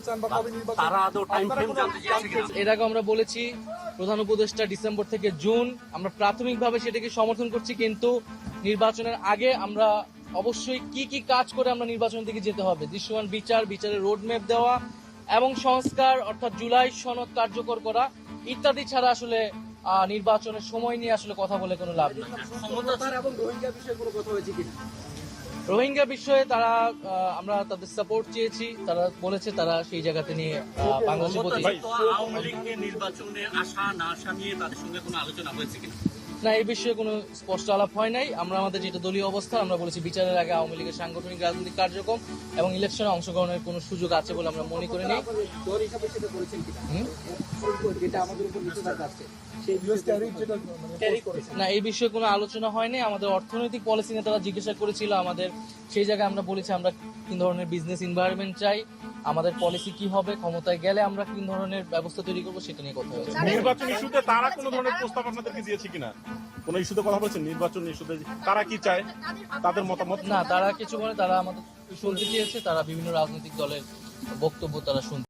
চান বা কবে নির্বাচন তারা আদৌ টাইম ফ্রেম জানতে চেয়েছে কিনা? এর আগে আমরা বলেছি প্রধান উপদেষ্টা ডিসেম্বর থেকে জুন, আমরা প্রাথমিকভাবে সেটাকে সমর্থন করছি, কিন্তু নির্বাচনের আগে আমরা অবশ্যই কি কি কাজ করে আমরা নির্বাচনের দিকে যেতে হবে, দৃশ্যমান বিচারের রোডম্যাপ দেওয়া এবং সংস্কার অর্থাৎ জুলাই সনদ কার্যকর করা ইত্যাদি ছাড়া আসলে নির্বাচনের সময় নিয়ে আসলে কথা বলে কোনো লাভ নেই। এবং রোহিঙ্গা বিষয়ে কোনো কথা হয়েছে কিনা? রোহিঙ্গা বিষয়ে তারা আমরা তাদের সাপোর্ট চেয়েছি, তারা বলেছে তারা সেই জায়গাতে নিয়ে বাংলাদেশের প্রতি। আওয়ামী লীগকে নির্বাচনে আসা না আসা নিয়ে তাদের সঙ্গে কোনো আলোচনা হয়েছে কিনা? না, এই বিষয়ে কোনো স্পষ্ট আলাপ হয় নাই। আমরা আমাদের যেটা দলীয় অবস্থান আমরা বলেছি বিচারের আগে আওয়ামী লীগের সাংগঠনিক রাজনৈতিক কার্যক্রম এবং ইলেকশনে অংশগ্রহণের কোনো সুযোগ আছে বলে আমরা মনে করি নি। দল হিসাবে সেটা করেছেন কিনা? যেটা আমাদের উপর নিষেধাজ্ঞা আছে সেই ক্যারি করেছে না, এই বিষয়ে কোনো আলোচনা হয়নি। আমাদের অর্থনৈতিক পলিসি নিয়ে তারা জিজ্ঞাসা করেছিল আমাদের, সেই জায়গায় আমরা বলেছি আমরা কি ধরনের বিজনেস এনভায়রনমেন্ট চাই, আমাদের পলিসি কি হবে, ক্ষমতায় গেলে আমরা কি ধরনের ব্যবস্থা তৈরি করবো সেটা নিয়ে কথা হয়েছে। নির্বাচন ইস্যুতে তারা কোনো ধরনের প্রস্তাব আপনাদেরকে দিয়েছে কিনা? কোন ইস্যুতে কথা বলছেন? নির্বাচন ইস্যুতে তারা কি চায়, তাদের মতামত? না, তারা কিছু বলে, তারা আমাদের শুনতে চেয়েছে, তারা বিভিন্ন রাজনৈতিক দলের বক্তব্য তারা শুনতে